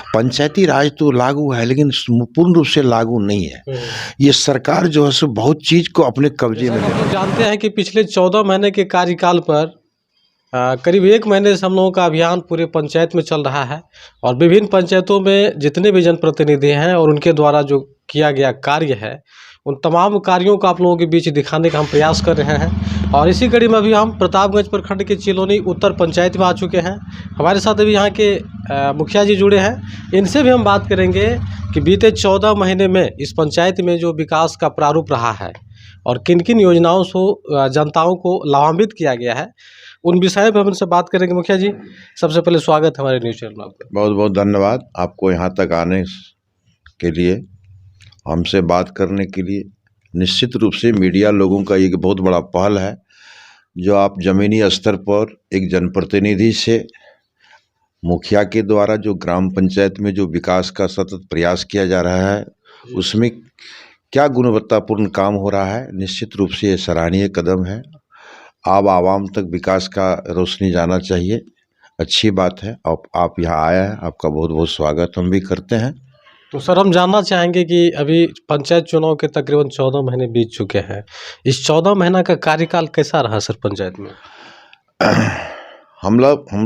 पंचायती राज तो लागू है लेकिन पूर्ण रूप से लागू नहीं है। ये सरकार जो है सो बहुत चीज़ को अपने कब्जे में हम लोग जानते हैं कि पिछले 14 महीने के कार्यकाल पर करीब 1 महीने से हम लोगों का अभियान पूरे पंचायत में चल रहा है और विभिन्न पंचायतों में जितने भी जनप्रतिनिधि हैं और उनके द्वारा जो किया गया कार्य है उन तमाम कार्यों को आप लोगों के बीच दिखाने का हम प्रयास कर रहे हैं। और इसी कड़ी में अभी हम प्रतापगंज प्रखंड के चिलोनी उत्तर पंचायत में आ चुके हैं। हमारे साथ अभी यहाँ के मुखिया जी जुड़े हैं, इनसे भी हम बात करेंगे कि बीते 14 महीने में इस पंचायत में जो विकास का प्रारूप रहा है और किन किन योजनाओं से जनताओं को लाभान्वित किया गया है, उन विषय पर हम इनसे बात करेंगे। मुखिया जी, सबसे पहले स्वागत है हमारे न्यूज़ चैनल में आपका। बहुत बहुत धन्यवाद आपको यहाँ तक आने के लिए, हमसे बात करने के लिए। निश्चित रूप से मीडिया लोगों का एक बहुत बड़ा पहल है जो आप ज़मीनी स्तर पर एक जनप्रतिनिधि से मुखिया के द्वारा जो ग्राम पंचायत में जो विकास का सतत प्रयास किया जा रहा है उसमें क्या गुणवत्तापूर्ण काम हो रहा है, निश्चित रूप से ये सराहनीय कदम है। आवाम तक विकास का रोशनी जाना चाहिए, अच्छी बात है। आप यहाँ आया है, आपका बहुत बहुत स्वागत हम भी करते हैं। तो सर, हम जानना चाहेंगे कि अभी पंचायत चुनाव के तकरीबन 14 महीने बीत चुके हैं, इस 14 महीना का कार्यकाल कैसा रहा सर पंचायत में? हम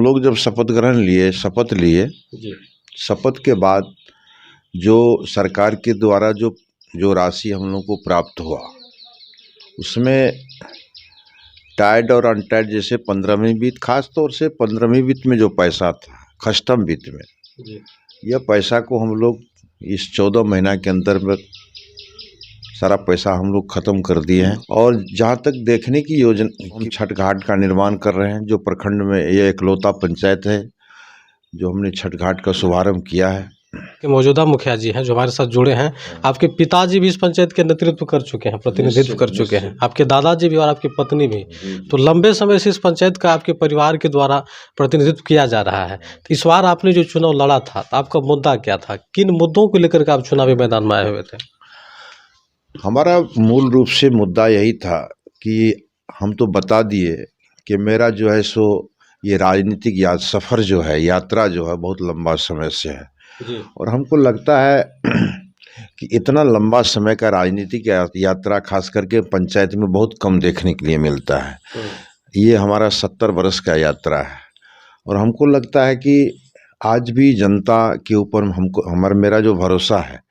लोग जब शपथ लिए शपथ के बाद जो सरकार के द्वारा जो राशि हम लोग को प्राप्त हुआ उसमें टाइड और अनटाइड जैसे 15वीं वित्त, खास तौर से 15वीं वित्त में जो पैसा था खष्टम वित्त में, यह पैसा को हम लोग इस 14 महीना के अंदर में सारा पैसा हम लोग ख़त्म कर दिए हैं। और जहाँ तक देखने की योजना, हम छठ घाट का निर्माण कर रहे हैं। जो प्रखंड में यह एकलौता पंचायत है जो हमने छठ घाट का शुभारंभ किया है। के मौजूदा मुखिया जी हैं जो हमारे साथ जुड़े हैं, आपके पिताजी भी इस पंचायत के नेतृत्व कर चुके हैं, प्रतिनिधित्व कर चुके हैं, आपके दादाजी भी और आपकी पत्नी भी। तो लंबे समय से इस पंचायत का आपके परिवार के द्वारा प्रतिनिधित्व किया जा रहा है। तो इस बार आपने जो चुनाव लड़ा था तो आपका मुद्दा क्या था, किन मुद्दों को लेकर के आप चुनावी मैदान में आए हुए थे? हमारा मूल रूप से मुद्दा यही था कि हम तो बता दिए कि मेरा जो है सो ये राजनीतिक सफ़र जो है, यात्रा जो है बहुत लंबा समय से है और हमको लगता है कि इतना लंबा समय का राजनीतिक यात्रा खास करके पंचायत में बहुत कम देखने के लिए मिलता है। ये हमारा 70 वर्ष का यात्रा है और हमको लगता है कि आज भी जनता के ऊपर मेरा जो भरोसा है,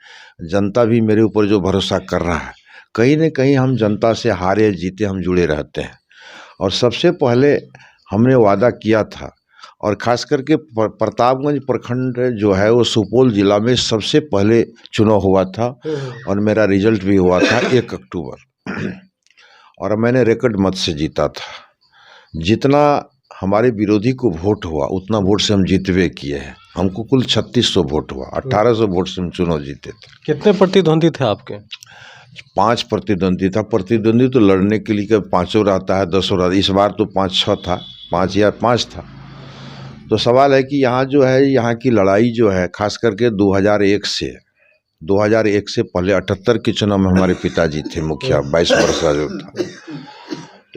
जनता भी मेरे ऊपर जो भरोसा कर रहा है, कहीं न कहीं हम जनता से हारे जीते हम जुड़े रहते हैं। और सबसे पहले हमने वादा किया था और ख़ास करके प्रतापगंज प्रखंड जो है वो सुपौल ज़िला में सबसे पहले चुनाव हुआ था और मेरा रिजल्ट भी हुआ था 1 अक्टूबर और मैंने रिकॉर्ड मत से जीता था। जितना हमारे विरोधी को वोट हुआ उतना वोट से हम जीतवे किए हैं। हमको कुल 3600 वोट हुआ, 1800 वोट से हम चुनाव जीते थे। कितने प्रतिद्वंदी थे आपके? 5 प्रतिद्वंदी था। प्रतिद्वंदी तो लड़ने के लिए 5 रहता है, 10 रहता है, इस बार तो 5-6 था, 5 या 5 था। तो सवाल है कि यहाँ जो है, यहाँ की लड़ाई जो है खास करके 2001 से पहले 78 के चुनाव में हमारे पिताजी थे मुखिया, 22 वर्ष का जो था।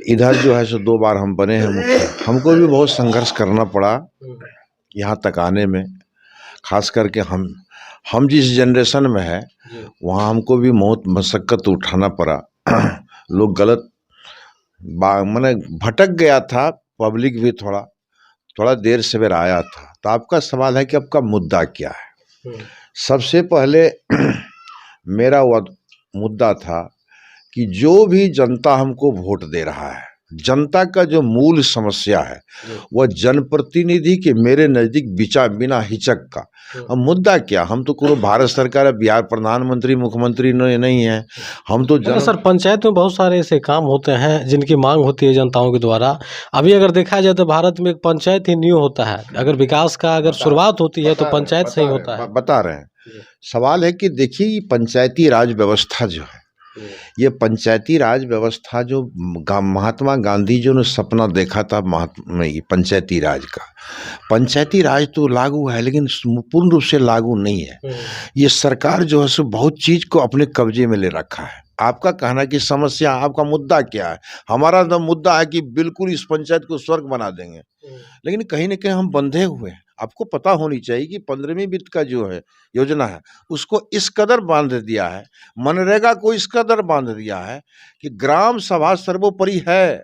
इधर जो है सो 2 बार हम बने हैं मुखिया। हमको भी बहुत संघर्ष करना पड़ा यहाँ तक आने में। खास करके हम जिस जनरेशन में है वहाँ हमको भी बहुत मशक्क़त उठाना पड़ा। लोग गलत मैंने भटक गया था, पब्लिक भी थोड़ा देर सवेर आया था। तो आपका सवाल है कि आपका मुद्दा क्या है? सबसे पहले मेरा मुद्दा था कि जो भी जनता हमको वोट दे रहा है, जनता का जो मूल समस्या है वह जनप्रतिनिधि के मेरे नज़दीक बिना हिचक का। अब मुद्दा क्या, हम तो कोई भारत सरकार बिहार प्रधानमंत्री मुख्यमंत्री नहीं है। हम तो सर, पंचायत में बहुत सारे ऐसे काम होते हैं जिनकी मांग होती है जनताओं के द्वारा। अभी अगर देखा जाए तो भारत में एक पंचायत ही न्यू होता है। अगर विकास का शुरुआत होती है तो पंचायत से ही होता है। बता रहे हैं। सवाल है कि देखिए पंचायती राज व्यवस्था जो है, ये पंचायती राज व्यवस्था जो महात्मा गांधी जी ने सपना देखा था पंचायती राज का, पंचायती राज तो लागू है लेकिन पूर्ण रूप से लागू नहीं है। ये सरकार जो है सो बहुत चीज़ को अपने कब्जे में ले रखा है। आपका कहना कि समस्या, आपका मुद्दा क्या है? हमारा तो मुद्दा है कि बिल्कुल इस पंचायत को स्वर्ग बना देंगे, लेकिन कहीं न कहीं हम बंधे हुए हैं। आपको पता होनी चाहिए कि 15वीं वित्त का जो है योजना है उसको इस कदर बांध दिया है, मनरेगा को इस कदर बांध दिया है कि ग्राम सभा सर्वोपरि है।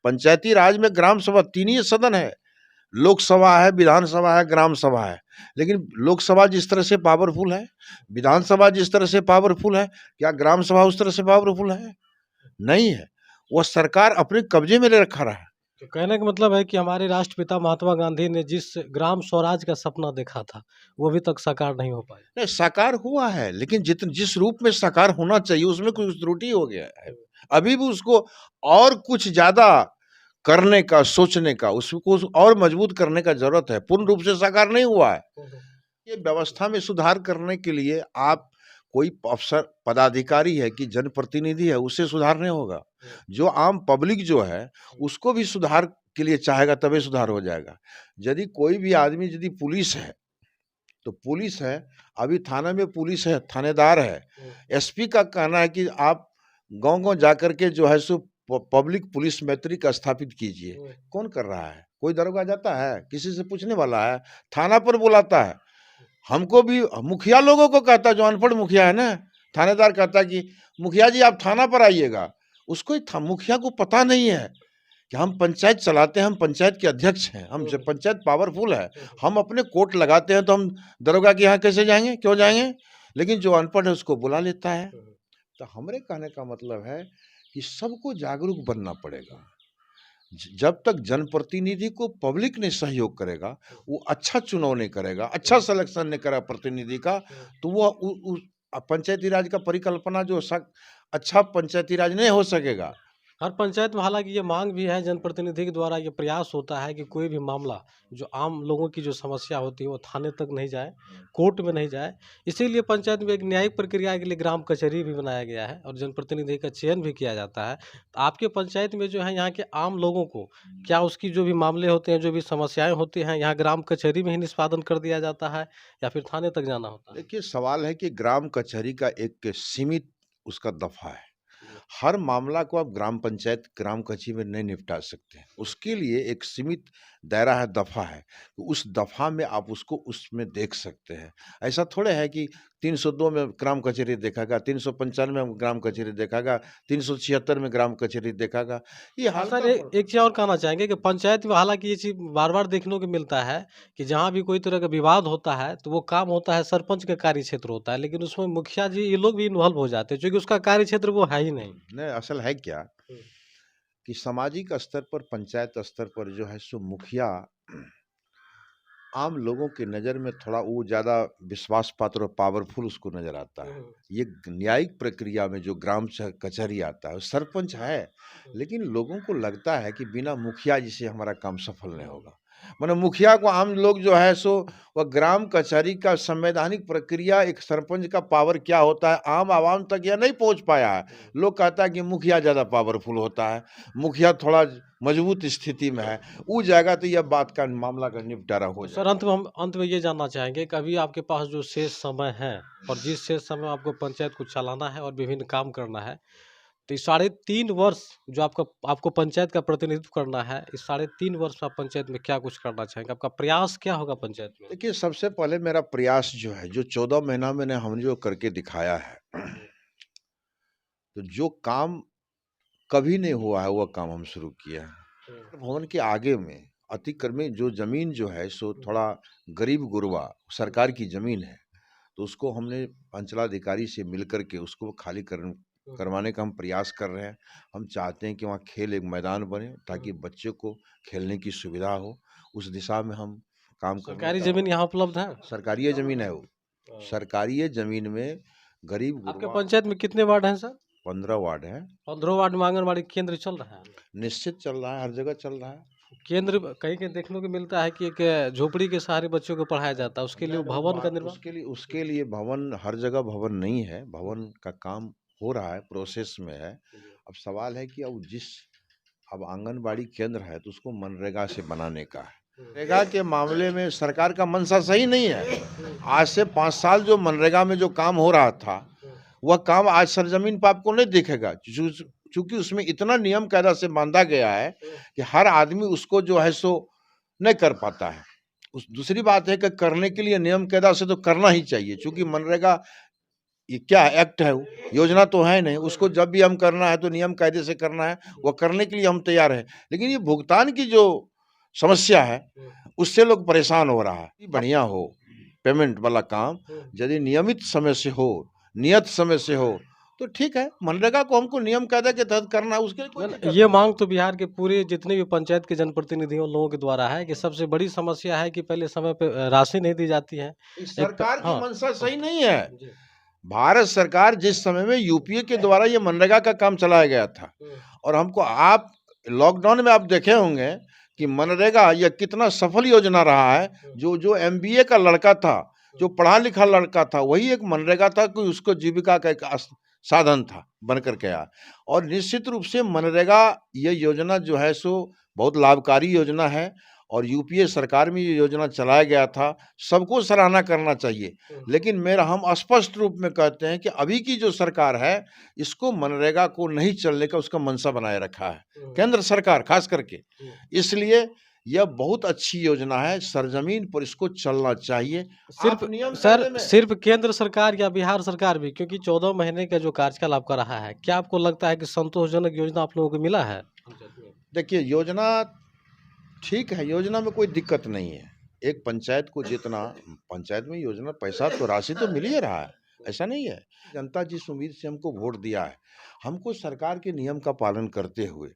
पंचायती राज में ग्राम सभा 3 ही सदन है, लोकसभा है, विधानसभा है, ग्राम सभा है। लेकिन लोकसभा जिस तरह से पावरफुल है, विधानसभा जिस तरह से पावरफुल है, क्या ग्राम सभा उस तरह से पावरफुल है? नहीं है। वह सरकार अपने कब्जे में ले रखा रहा है। तो कहने का मतलब है कि हमारे राष्ट्रपिता महात्मा गांधी ने जिस ग्राम स्वराज का सपना देखा था वो अभी तक साकार नहीं हो पाया। नहीं, साकार हुआ है, लेकिन जिस रूप में साकार होना चाहिए उसमें कुछ त्रुटि हो गया है। अभी भी उसको और कुछ ज्यादा करने का, सोचने का, उसको और मजबूत करने का जरूरत है। पूर्ण रूप से साकार नहीं हुआ है। ये व्यवस्था में सुधार करने के लिए आप कोई अफसर पदाधिकारी है कि जनप्रतिनिधि है, उससे सुधार नहीं होगा। जो आम पब्लिक जो है उसको भी सुधार के लिए चाहेगा तभी सुधार हो जाएगा। यदि कोई भी आदमी, यदि पुलिस है तो पुलिस है, अभी थाना में पुलिस है, थानेदार है, एसपी का कहना है कि आप गांव-गांव जाकर के जो है सो पब्लिक पुलिस मैत्री का स्थापित कीजिए। कौन कर रहा है? कोई दरोगा जाता है? किसी से पूछने वाला है? थाना पर बुलाता है। हमको भी मुखिया लोगों को कहता है, जो अनपढ़ मुखिया है ना, थानेदार कहता है कि मुखिया जी आप थाना पर आइएगा। उसको मुखिया को पता नहीं है कि हम पंचायत चलाते हैं, हम पंचायत के अध्यक्ष हैं, हम जब पंचायत पावरफुल है, हम अपने कोर्ट लगाते हैं तो हम दरोगा के यहाँ कैसे जाएंगे, क्यों जाएंगे? लेकिन जो अनपढ़ है उसको बुला लेता है। तो हमारे कहने का मतलब है कि सबको जागरूक बनना पड़ेगा। जब तक जनप्रतिनिधि को पब्लिक ने सहयोग करेगा, वो अच्छा चुनाव नहीं करेगा, अच्छा सिलेक्शन नहीं करेगा प्रतिनिधि का, तो वो पंचायती राज का परिकल्पना जो अच्छा पंचायती राज नहीं हो सकेगा। हर पंचायत में हालांकि ये मांग भी है, जनप्रतिनिधि के द्वारा ये प्रयास होता है कि कोई भी मामला जो आम लोगों की जो समस्या होती है वो थाने तक नहीं जाए, कोर्ट में नहीं जाए। इसीलिए पंचायत में एक न्यायिक प्रक्रिया के लिए ग्राम कचहरी भी बनाया गया है और जनप्रतिनिधि का चयन भी किया जाता है। तो आपके पंचायत में जो है यहाँ के आम लोगों को क्या उसकी जो भी मामले होते हैं, जो भी समस्याएं होती हैं, यहाँ ग्राम कचहरी में ही निष्पादन कर दिया जाता है या फिर थाने तक जाना होता है? देखिए, सवाल है कि ग्राम कचहरी का एक सीमित उसका दफा है। हर मामला को आप ग्राम पंचायत, ग्राम कचहरी में नहीं निपटा सकते। उसके लिए एक सीमित दायरा है, दफा है। उस दफा में आप उसको उसमें देख सकते हैं। ऐसा थोड़े है कि 302 में ग्राम कचहरी देखेगा, 395 में ग्राम कचहरी देखेगा, 376 में ग्राम कचहरी देखेगा। ये हाँ हल्का सर, एक चीज़ और कहना चाहेंगे कि पंचायत में हालांकि ये चीज़ बार-बार देखने को मिलता है कि जहाँ भी कोई तरह का विवाद होता है तो वो काम होता है, सरपंच का कार्य क्षेत्र होता है, लेकिन उसमें मुखिया जी ये लोग भी इन्वॉल्व हो जाते हैं क्योंकि उसका कार्य क्षेत्र वो है ही नहीं। नहीं, असल है क्या कि सामाजिक स्तर पर, पंचायत स्तर पर जो है सो मुखिया आम लोगों की नज़र में थोड़ा वो ज़्यादा विश्वास पात्र और पावरफुल उसको नज़र आता है। ये न्यायिक प्रक्रिया में जो ग्राम कचहरी आता है, सरपंच है, लेकिन लोगों को लगता है कि बिना मुखिया जी से हमारा काम सफल नहीं होगा। माने मुखिया को आम लोग जो है सो वह ग्राम कचहरी का संवैधानिक प्रक्रिया, एक सरपंच का पावर क्या होता है, आम आवाम तक यह नहीं पहुंच पाया है। लोग कहता है कि मुखिया ज़्यादा पावरफुल होता है, मुखिया थोड़ा मजबूत स्थिति में है, वो जाएगा तो यह बात का मामला का निपटारा हो सर, जाएगा। अंत में ये जानना चाहेंगे कि अभी आपके पास जो शेष समय है और जिस शेष समय आपको पंचायत को चलाना है और विभिन्न काम करना है, तो इस 3.5 वर्ष जो आपको पंचायत का प्रतिनिधित्व करना है, इस 3.5 वर्ष में आप पंचायत में क्या कुछ करना चाहेंगे? आपका प्रयास क्या होगा पंचायत में? देखिए, सबसे पहले मेरा प्रयास जो है, जो 14 महीना मैंने हमने जो करके दिखाया है, तो जो काम कभी नहीं हुआ है वह काम हम शुरू किया है। भवन के आगे में अतिक्रमित जो जमीन जो है सो थोड़ा गरीब गुरबा सरकार की जमीन है, तो उसको हमने अंचलाधिकारी से मिलकर के उसको खाली करवाने का हम प्रयास कर रहे हैं। हम चाहते हैं कि वहाँ खेल एक मैदान बने ताकि बच्चों को खेलने की सुविधा हो। उस दिशा में हम काम करने सरकारी का। जमीन यहाँ उपलब्ध है? सरकारी जमीन है वो। सरकारी जमीन में गरीब आपके गुरबा पंचायत में कितने वार्ड हैं सर? 15 वार्ड है। 15 वार्ड में आंगनबाड़ी केंद्र चल रहा है? निश्चित चल रहा है, हर जगह चल रहा है। केंद्र कहीं कहीं देखने को मिलता है कि एक झोपड़ी के सहारे बच्चों को पढ़ाया जाता है, उसके लिए भवन का निर्माण? उसके लिए भवन, हर जगह भवन नहीं है, भवन का काम हो रहा है, प्रोसेस में है। अब सवाल है कि अब आंगनबाड़ी केंद्र है तो उसको मनरेगा से बनाने का है। मनरेगा के मामले में सरकार का मंशा सही नहीं है। आज से 5 साल जो मनरेगा में जो काम हो रहा था, वह काम आज सरजमीन पर आपको नहीं दिखेगा, चूंकि उसमें इतना नियम कायदा से बांधा गया है कि हर आदमी उसको जो है सो नहीं कर पाता है। उस दूसरी बात है कि करने के लिए नियम कायदा से तो करना ही चाहिए, चूँकि मनरेगा ये क्या है, एक्ट है वो, योजना तो है नहीं। उसको जब भी हम करना है तो नियम कायदे से करना है, वो करने के लिए हम तैयार हैं। लेकिन ये भुगतान की जो समस्या है, उससे लोग परेशान हो रहा है। बढ़िया हो पेमेंट वाला काम, यदि नियमित समय से हो, नियत समय से हो, तो ठीक है। मनरेगा को हमको नियम कायदे के तहत करना है, उसके लिए कोई दिक्कत ये मांग तो बिहार के पूरे जितने भी पंचायत के जनप्रतिनिधियों लोगों के द्वारा है कि सबसे बड़ी समस्या है कि पहले समय पे राशि नहीं दी जाती है। नहीं। सरकार की हाँ। मंशा सही नहीं है। भारत सरकार जिस समय में यूपीए के द्वारा ये मनरेगा का काम चलाया गया था, और हमको आप लॉकडाउन में आप देखे होंगे कि मनरेगा यह कितना सफल योजना रहा है। जो एमबीए का लड़का था, जो पढ़ा लिखा लड़का था, वही एक मनरेगा था कि उसको जीविका का एक साधन था बन कर के आया। और निश्चित रूप से मनरेगा ये योजना जो है सो बहुत लाभकारी योजना है, और यूपीए सरकार में ये योजना चलाया गया था, सबको सराहना करना चाहिए। लेकिन मेरा हम स्पष्ट रूप में कहते हैं कि अभी की जो सरकार है, इसको मनरेगा को नहीं चलने का उसका मंशा बनाए रखा है, केंद्र सरकार खास करके। इसलिए यह बहुत अच्छी योजना है, सरजमीन पर इसको चलना चाहिए। सिर्फ आप नियम सर कायदे में सिर्फ केंद्र सरकार या बिहार सरकार भी, क्योंकि 14 महीने का जो कार्यकाल आपका रहा है, क्या आपको लगता है कि संतोषजनक योजना आप लोगों को मिला है? देखिए, योजना ठीक है, योजना में कोई दिक्कत नहीं है। एक पंचायत को जितना पंचायत में योजना पैसा तो राशि तो मिल ही रहा है, ऐसा नहीं है। जनता जिस उम्मीद से हमको वोट दिया है, हमको सरकार के नियम का पालन करते हुए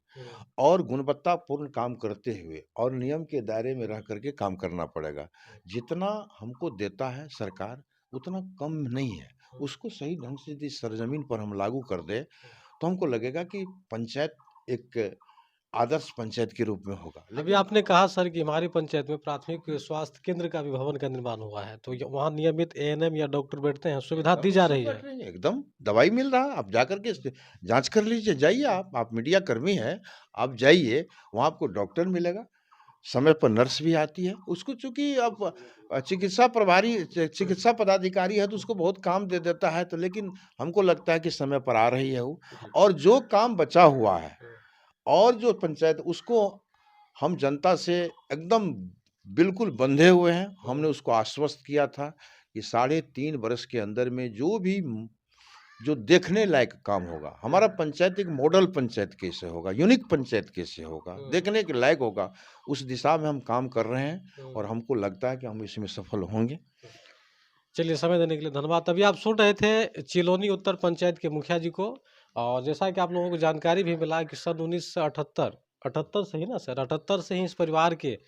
और गुणवत्तापूर्ण काम करते हुए और नियम के दायरे में रह करके काम करना पड़ेगा। जितना हमको देता है सरकार, उतना कम नहीं है। उसको सही ढंग से यदि सरजमीन पर हम लागू कर दें, तो हमको लगेगा कि पंचायत एक आदर्श पंचायत के रूप में होगा। अभी आपने कहा सर कि हमारी पंचायत में प्राथमिक स्वास्थ्य केंद्र का भी भवन का निर्माण हुआ है, तो वहाँ नियमित एएनएम या डॉक्टर बैठते हैं, सुविधा दी जा रही है। बैठ रही है, एकदम दवाई मिल रहा है। आप जाकर के जांच कर लीजिए, जाइए आप मीडिया कर्मी हैं, आप जाइए, वहाँ आपको डॉक्टर मिलेगा, समय पर नर्स भी आती है। उसको चूंकि अब चिकित्सा पदाधिकारी है, तो उसको बहुत काम दे देता है, तो लेकिन हमको लगता है कि समय पर आ रही है वो। और जो काम बचा हुआ है और जो पंचायत, उसको हम जनता से एकदम बिल्कुल बंधे हुए हैं। हमने उसको आश्वस्त किया था कि 3.5 वर्ष के अंदर में जो देखने लायक काम होगा, हमारा पंचायत एक मॉडल पंचायत कैसे होगा, यूनिक पंचायत कैसे होगा, देखने के लायक होगा, उस दिशा में हम काम कर रहे हैं, और हमको लगता है कि हम इसमें सफल होंगे। चलिए, समय देने के लिए धन्यवाद। अभी आप सुन रहे थे चिलोनी उत्तर पंचायत के मुखिया जी को, और जैसा कि आप लोगों को जानकारी भी मिला कि सन 1978 78 से ही ना सर, 78 से ही इस परिवार के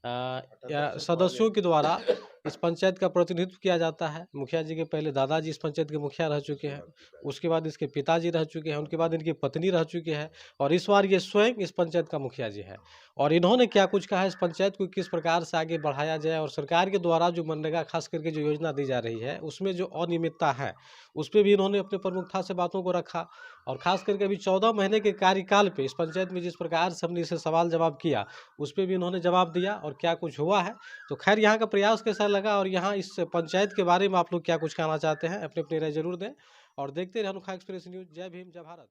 या सदस्यों के द्वारा इस पंचायत का प्रतिनिधित्व किया जाता है। मुखिया जी के पहले दादाजी इस पंचायत के मुखिया रह चुके हैं, उसके बाद इसके पिताजी रह चुके हैं, उनके बाद इनकी पत्नी रह चुकी है, और इस बार ये स्वयं इस पंचायत का मुखिया जी है। और इन्होंने क्या कुछ कहा है इस पंचायत को किस प्रकार से आगे बढ़ाया जाए, और सरकार के द्वारा जो मनरेगा खास करके जो योजना दी जा रही है, उसमें जो अनियमितता है, उस पर भी इन्होंने अपने प्रमुखता से बातों को रखा। और खास करके अभी 14 महीने के कार्यकाल पे इस पंचायत में जिस प्रकार से हमने इसे सवाल जवाब किया, उस पर भी इन्होंने जवाब दिया और क्या कुछ हुआ है। तो खैर, यहाँ का प्रयास कैसा लगा और यहाँ इस पंचायत के बारे में आप लोग क्या कुछ कहना चाहते हैं, अपने अपनी राय जरूर दें। और देखते रहें अनोखा एक्सप्रेस न्यूज़। जय भीम, जय भारत।